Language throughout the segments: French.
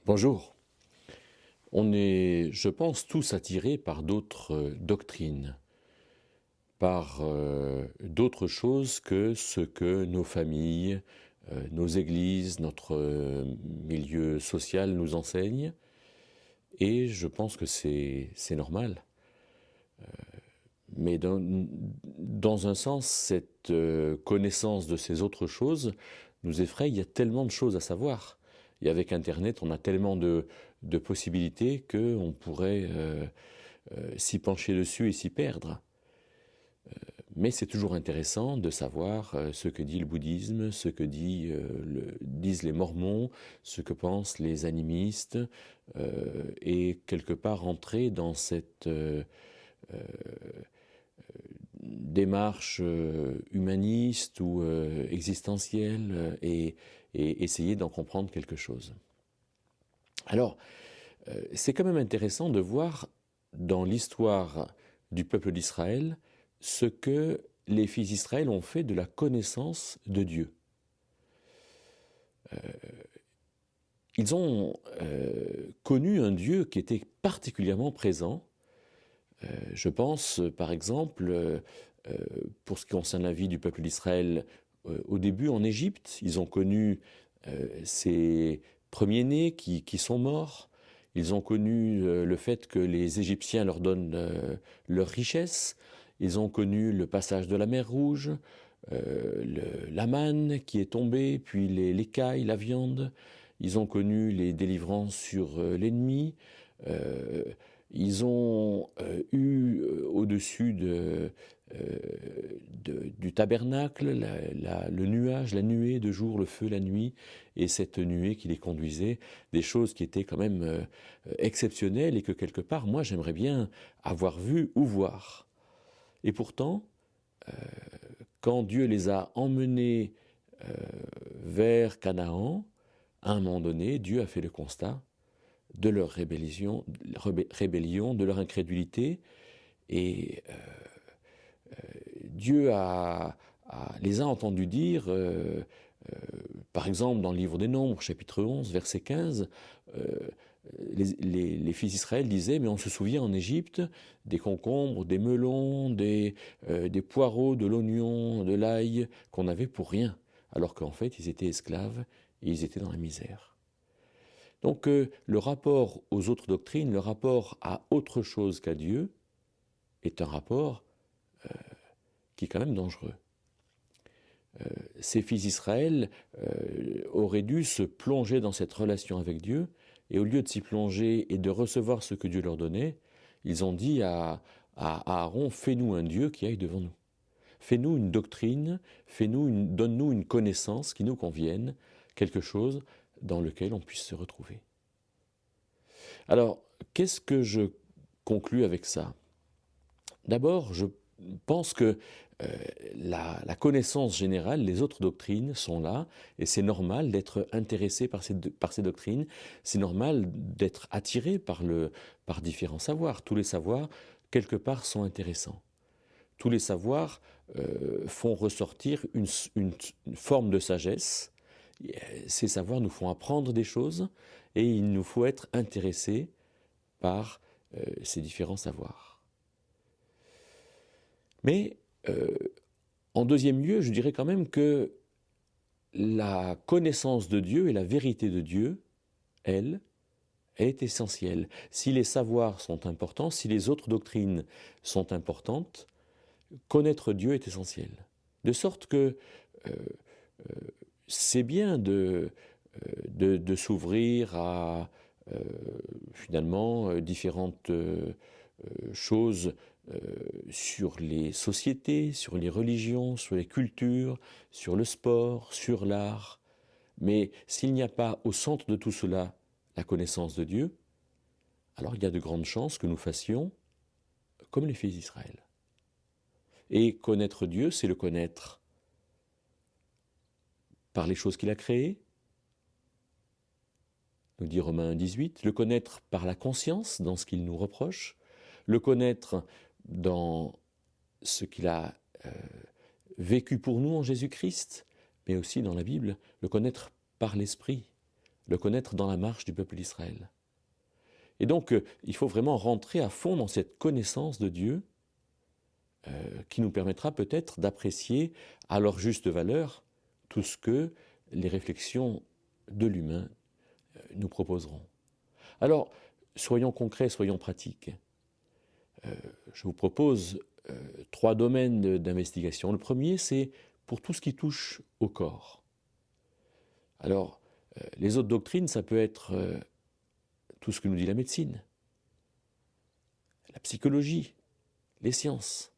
Bonjour. On est, je pense, tous attirés par d'autres doctrines, par d'autres choses que ce que nos familles, nos églises, notre milieu social nous enseignent. Et je pense que c'est normal. Mais dans un sens, cette connaissance de ces autres choses nous effraie. Il y a tellement de choses à savoir. Et avec Internet, on a tellement de possibilités qu'on pourrait s'y pencher dessus et s'y perdre. Mais c'est toujours intéressant de savoir ce que dit le bouddhisme, ce que disent les mormons, ce que pensent les animistes, et quelque part entrer dans cette démarche humaniste ou existentielle et essayer d'en comprendre quelque chose. Alors, c'est quand même intéressant de voir dans l'histoire du peuple d'Israël ce que les fils d'Israël ont fait de la connaissance de Dieu. Ils ont connu un Dieu qui était particulièrement présent. Je pense, par exemple, pour ce qui concerne la vie du peuple d'Israël, au début en Égypte, ils ont connu ces premiers-nés qui sont morts. Ils ont connu le fait que les Égyptiens leur donnent leur richesse. Ils ont connu le passage de la mer Rouge, la manne qui est tombée, puis l'écaille, la viande. Ils ont connu les délivrances sur l'ennemi. Ils ont eu au-dessus du tabernacle le nuage, la nuée de jour, le feu la nuit, et cette nuée qui les conduisait, des choses qui étaient quand même exceptionnelles et que quelque part, moi, j'aimerais bien avoir vu ou voir. Et pourtant, quand Dieu les a emmenés vers Canaan, à un moment donné, Dieu a fait le constat de leur rébellion, de leur incrédulité, et Dieu les a entendus dire, par exemple dans le livre des Nombres, chapitre 11, verset 15, les fils d'Israël disaient, mais on se souvient en Égypte des concombres, des melons, des poireaux, de l'oignon, de l'ail, qu'on avait pour rien, alors qu'en fait ils étaient esclaves et ils étaient dans la misère. Donc le rapport aux autres doctrines, le rapport à autre chose qu'à Dieu, est un rapport qui est quand même dangereux. Ces fils d'Israël auraient dû se plonger dans cette relation avec Dieu, et au lieu de s'y plonger et de recevoir ce que Dieu leur donnait, ils ont dit à Aaron, fais-nous un Dieu qui aille devant nous. Fais-nous une doctrine, donne-nous une connaissance qui nous convienne, quelque chose dans lequel on puisse se retrouver. Alors, qu'est-ce que je conclus avec ça? D'abord, je pense que la connaissance générale, les autres doctrines sont là, et c'est normal d'être intéressé par ces doctrines, c'est normal d'être attiré par différents savoirs. Tous les savoirs, quelque part, sont intéressants. Tous les savoirs font ressortir une forme de sagesse. Ces savoirs nous font apprendre des choses, et il nous faut être intéressé par ces différents savoirs. Mais en deuxième lieu, je dirais quand même que la connaissance de Dieu et la vérité de Dieu, elle est essentielle. Si les savoirs sont importants, si les autres doctrines sont importantes, connaître Dieu est essentiel. De sorte que c'est bien de s'ouvrir à finalement différentes choses sur les sociétés, sur les religions, sur les cultures, sur le sport, sur l'art. Mais s'il n'y a pas au centre de tout cela la connaissance de Dieu, alors il y a de grandes chances que nous fassions comme les fils d'Israël. Et connaître Dieu, c'est le connaître par les choses qu'il a créées, nous dit Romains 1,18, le connaître par la conscience dans ce qu'il nous reproche, le connaître dans ce qu'il a vécu pour nous en Jésus-Christ, mais aussi dans la Bible, le connaître par l'Esprit, le connaître dans la marche du peuple d'Israël. Et donc, il faut vraiment rentrer à fond dans cette connaissance de Dieu qui nous permettra peut-être d'apprécier à leur juste valeur tout ce que les réflexions de l'humain nous proposeront. Alors, soyons concrets, soyons pratiques. Je vous propose 3 domaines d'investigation. Le premier, c'est pour tout ce qui touche au corps. Alors, les autres doctrines, ça peut être tout ce que nous dit la médecine, la psychologie, les sciences.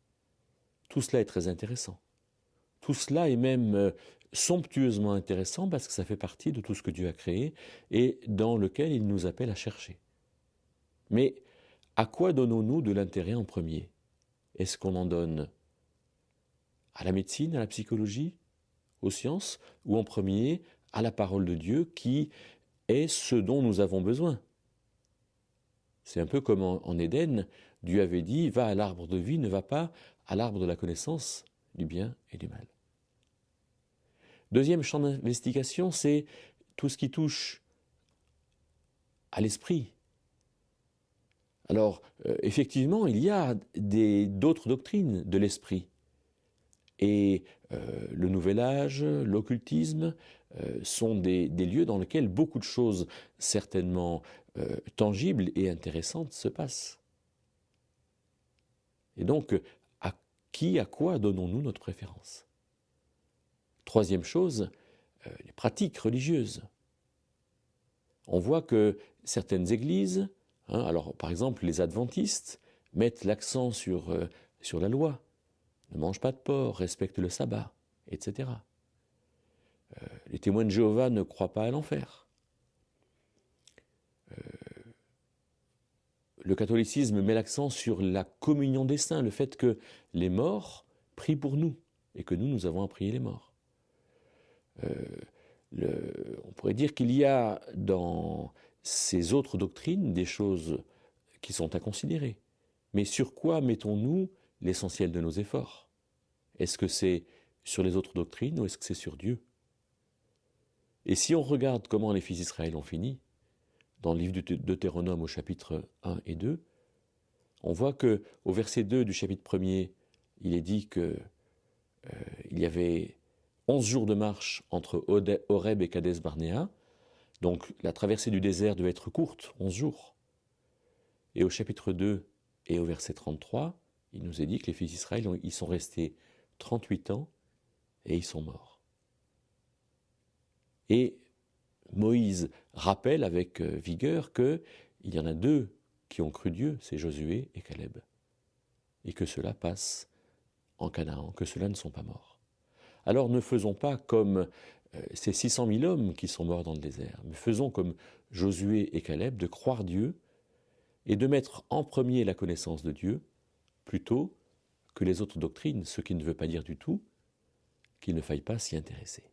Tout cela est très intéressant. Tout cela est même somptueusement intéressant parce que ça fait partie de tout ce que Dieu a créé et dans lequel il nous appelle à chercher. Mais à quoi donnons-nous de l'intérêt en premier? Est-ce qu'on en donne à la médecine, à la psychologie, aux sciences, ou en premier à la parole de Dieu qui est ce dont nous avons besoin? C'est un peu comme en Éden, Dieu avait dit « Va à l'arbre de vie, ne va pas à l'arbre de la connaissance du bien et du mal ». Deuxième champ d'investigation, c'est tout ce qui touche à l'esprit. Alors, effectivement, il y a d'autres doctrines de l'esprit. Et le Nouvel Âge, l'occultisme sont des lieux dans lesquels beaucoup de choses certainement tangibles et intéressantes se passent. Et donc, à quoi donnons-nous notre préférence? Troisième chose, les pratiques religieuses. On voit que certaines églises, alors par exemple les adventistes, mettent l'accent sur la loi. Ne mange pas de porc, respecte le sabbat, etc. Les témoins de Jéhovah ne croient pas à l'enfer. Le catholicisme met l'accent sur la communion des saints, le fait que les morts prient pour nous et que nous avons à prier les morts. On pourrait dire qu'il y a dans ces autres doctrines des choses qui sont à considérer. Mais sur quoi mettons-nous l'essentiel de nos efforts? Est-ce que c'est sur les autres doctrines ou est-ce que c'est sur Dieu? Et si on regarde comment les fils d'Israël ont fini, dans le livre du Deutéronome au chapitre 1 et 2, on voit qu'au verset 2 du chapitre 1er, il est dit qu'il y avait 11 jours de marche entre Horeb et Kadès Barnéa, donc la traversée du désert devait être courte, 11 jours. Et au chapitre 2 et au verset 33, il nous est dit que les fils d'Israël, ils sont restés 38 ans et ils sont morts. Et Moïse rappelle avec vigueur qu'il y en a 2 qui ont cru Dieu, c'est Josué et Caleb, et que cela passe en Canaan, que ceux-là ne sont pas morts. Alors ne faisons pas comme ces 600 000 hommes qui sont morts dans le désert, mais faisons comme Josué et Caleb, de croire Dieu et de mettre en premier la connaissance de Dieu plutôt que les autres doctrines, ce qui ne veut pas dire du tout qu'il ne faille pas s'y intéresser.